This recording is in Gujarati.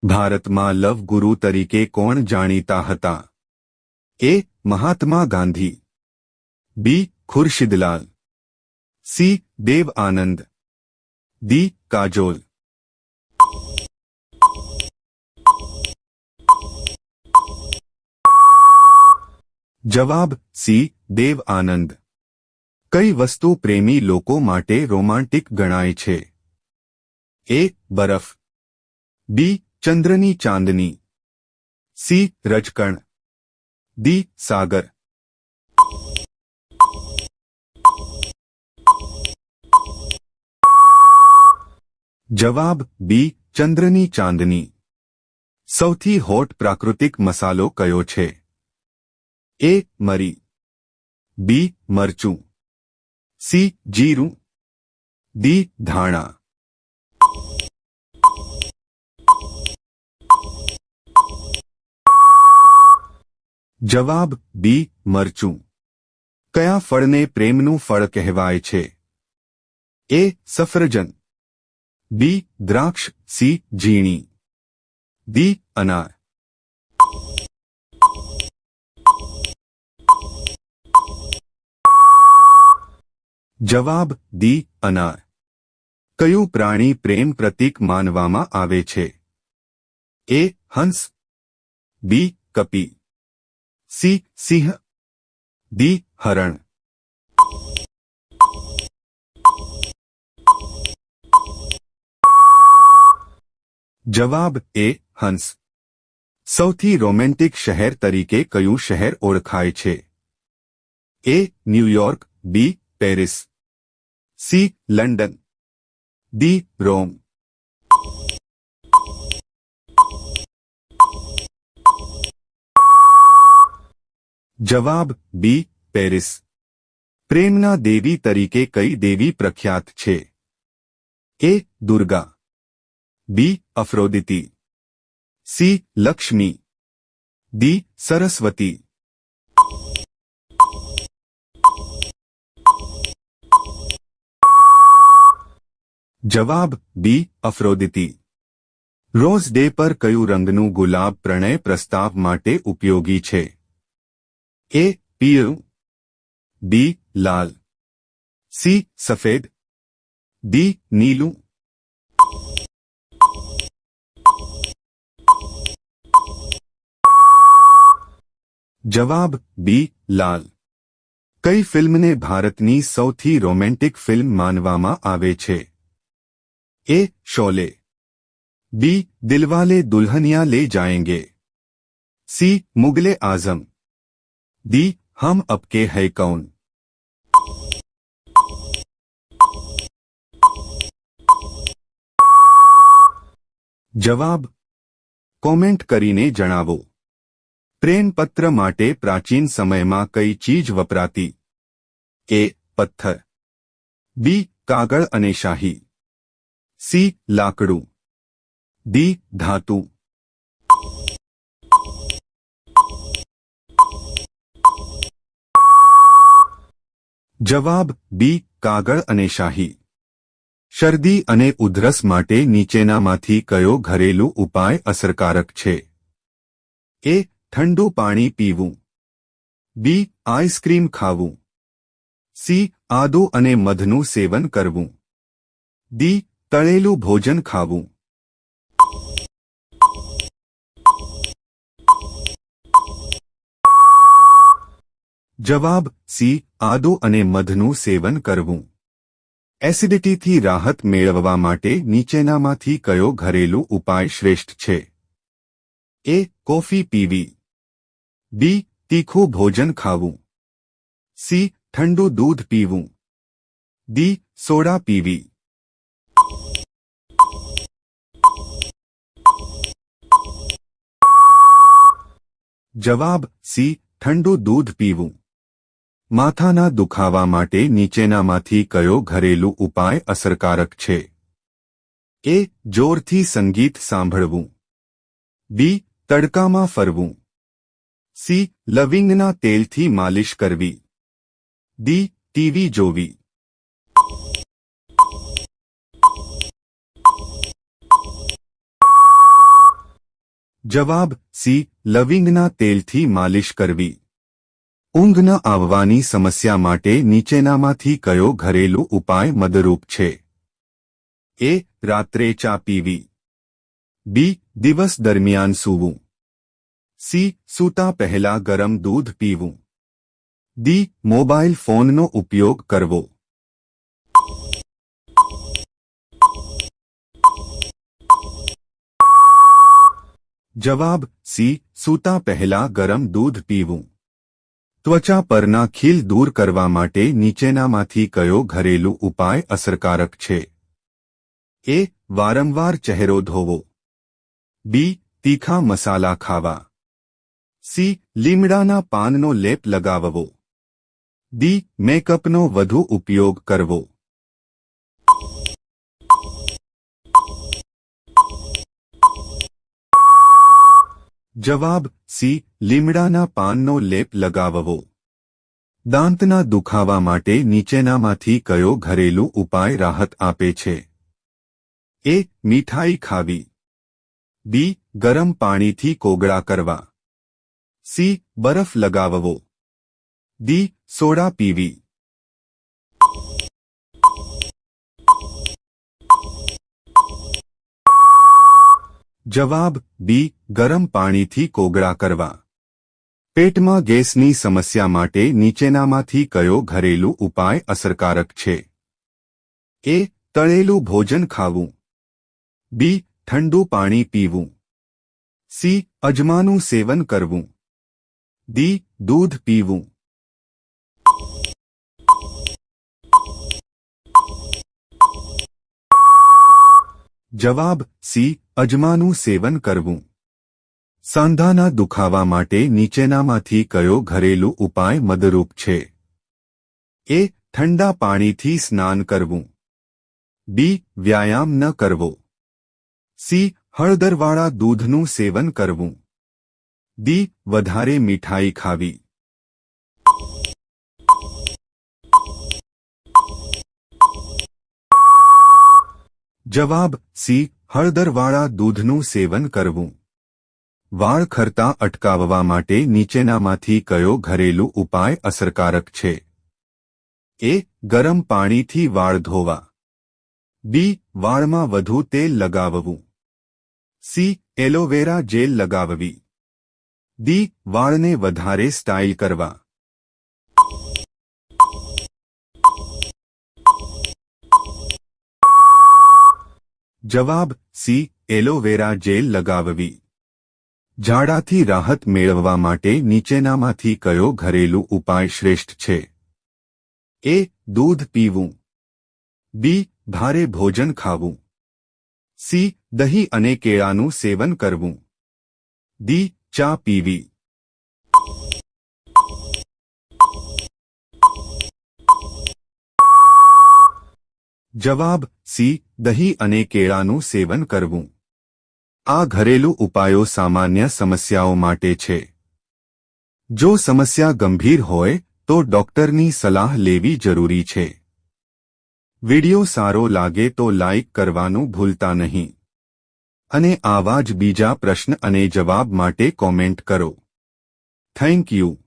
ભારતમાં લવ ગુરુ તરીકે કોણ જાણીતા હતા? એ. મહાત્મા ગાંધી, બી. ખુરશીદલાલ, સી. દેવ આનંદ, ડી. કાજોલ. જવાબ સી. દેવ આનંદ. કઈ વસ્તુ પ્રેમી લોકો માટે રોમાંટિક ગણાય છે? એ. બરફ, બી. ચંદ્રની ચાંદની, સી. રજકણ, ડી. સાગર. જવાબ બી. ચંદ્રની ચાંદની. સૌથી હોટ પ્રાકૃતિક મસાલો કયો છે? એ. મરી, બી. મરચું, સી. જીરું, ડી. ધાણા. જવાબ બી. મરચું. કયા ફળને પ્રેમનું ફળ કહેવાય છે? એ. સફરજન, બી. દ્રાક્ષ, સી. ઝીણી, ડી. અનાર. જવાબ ડી. અનાર. કયું પ્રાણી પ્રેમ પ્રતીક માનવામાં આવે છે? એ. હંસ, બી. કપી, સી. સિંહ, ડી. હરણ. જવાબ એ. હંસ. સૌથી રોમેન્ટિક શહેર તરીકે કયું શહેર ઓળખાય છે? A. New York, B. Paris, C. London, D. Rome. જવાબ બી. પેરિસ. પ્રેમના દેવી તરીકે કઈ દેવી પ્રખ્યાત છે? એ. દુર્ગા, બી. અફ્રોદિતિ, સી. લક્ષ્મી, ડી. સરસ્વતી. જવાબ બી. અફ્રોદિતિ. રોઝ ડે પર કયું રંગનું ગુલાબ પ્રણય પ્રસ્તાવ માટે ઉપયોગી છે? એ. પીળું, બી. લાલ, સી. સફેદ, ડી. નીલું. જવાબ બી. લાલ. કઈ ફિલ્મને ભારતની સૌથી રોમેન્ટિક ફિલ્મ માનવામાં આવે છે? એ. શોલે, બી. દિલવાલે દુલ્હનિયા લે જાયેંગે, સી. મુગલે આઝમ, डी. हम आपके है कौन. જવાબ કોમેન્ટ કરીને જણાવો. પ્રેમપત્ર માટે પ્રાચીન સમયમાં કઈ ચીજ વપરાતી? એ. પથ્થર, બી. કાગળ અને શાહી, સી. લાકડું, ડી. ધાતુ. જવાબ બી. કાગળ અને શાહી. શરદી અને ઉધરસ માટે નીચેનામાંથી કયો ઘરેલું ઉપાય અસરકારક છે? એ. ઠંડુ પાણી પીવું, બી. આઈસ્ક્રીમ ખાવું, સી. આદુ અને મધનું સેવન કરવું, ડી. તળેલું ભોજન ખાવું. જવાબ સી. આદુ અને મધનું સેવન કરવું. એસિડિટીથી રાહત મેળવવા માટે નીચેનામાંથી કયો ઘરેલું ઉપાય શ્રેષ્ઠ છે? એ. કોફી પીવી, બી. તીખું ભોજન ખાવું, સી. ઠંડુ દૂધ પીવું, ડી. Soda PV. જવાબ સી. ઠંડુ દૂધ પીવું. માથાના દુખાવા માટે નીચેનામાંથી કયો ઘરેલું ઉપાય અસરકારક છે? એ. જોરથી સંગીત સાંભળવું, બી. તડકામાં ફરવું, સી. લવિંગના તેલથી માલિશ કરવી, ડી. ટીવી જોવી. જવાબ સી. લવિંગના તેલથી માલિશ કરવી. ઊંઘ ન આવવાની સમસ્યા માટે નીચેનામાંથી કયો ઘરેલું ઉપાય મદદરૂપ છે? એ. રાત્રે ચા પીવી. બી. દિવસ દરમિયાન સૂવું. સી. સૂતા પહેલા ગરમ દૂધ પીવું. ડી. મોબાઈલ ફોનનો ઉપયોગ કરવો. જવાબ સી. સૂતા પહેલા ગરમ દૂધ પીવું. ત્વચા પરના ખીલ દૂર કરવા માટે નીચેનામાંથી કયો ઘરેલું ઉપાય અસરકારક છે? એ. વારંવાર ચહેરો ધોવો. બી. તીખા મસાલા ખાવા. સી. લીમડાના પાનનો લેપ લગાવવો. ડી. મેકઅપનો વધુ ઉપયોગ કરવો. જવાબ સી. લીમડાના પાનનો લેપ લગાવવો. દાંતના દુખાવા માટે નીચેનામાંથી કયો ઘરેલું ઉપાય રાહત આપે છે? એ. મીઠાઈ ખાવી. બી. ગરમ પાણીથી કોગળા કરવા. સી. બરફ લગાવવો. ડી. Soda PV. જવાબ બી. ગરમ પાણીથી કોગળા કરવા. પેટમાં ગેસની સમસ્યા માટે નીચેનામાંથી કયો ઘરેલું ઉપાય અસરકારક છે? એ. તળેલું ભોજન ખાવું. બી. ઠંડુ પાણી પીવું. સી. અજમાનું સેવન કરવું. ડી. દૂધ પીવું. જવાબ સી. અજમાનું સેવન કરવું. સાંધાના દુખાવા માટે નીચેનામાંથી કયો ઘરેલું ઉપાય મદદરૂપ છે? એ. ઠંડા પાણીથી સ્નાન કરવું. બી. વ્યાયામ ન કરવો. સી. હળદરવાળા દૂધનું સેવન કરવું. ડી. વધારે મીઠાઈ ખાવી. જવાબ સી. હળદરવાળા દૂધનું સેવન કરવું. વાળ ખરતા અટકાવવા માટે નીચેનામાંથી કયો ઘરેલું ઉપાય અસરકારક છે? એ. ગરમ પાણીથી વાળ ધોવા. બી. વાળમાં વધુ તેલ લગાવવું. સી. એલોવેરા જેલ લગાવવી. ડી. વાળને વધારે સ્ટાઇલ કરવા. જવાબ સી. એલોવેરા જેલ લગાવવી. ઝાડાથી રાહત મેળવવા માટે નીચેનામાંથી કયો ઘરેલું ઉપાય શ્રેષ્ઠ છે? એ. દૂધ પીવું. બી. ભારે ભોજન ખાવું. સી. દહીં અને કેળાનું સેવન કરવું. ડી. ચા પીવી. જવાબ સી. દહીં અને કેળાનું સેવન કરવું. આ ઘરેલું ઉપાયો સામાન્ય સમસ્યાઓ માટે છે. જો સમસ્યા ગંભીર હોય તો ડોક્ટરની સલાહ લેવી જરૂરી છે. વિડિયો સારો લાગે તો લાઇક કરવાનું ભૂલતા નહીં. અને આવા જ બીજા પ્રશ્ન અને જવાબ માટે કોમેન્ટ કરો. Thank you.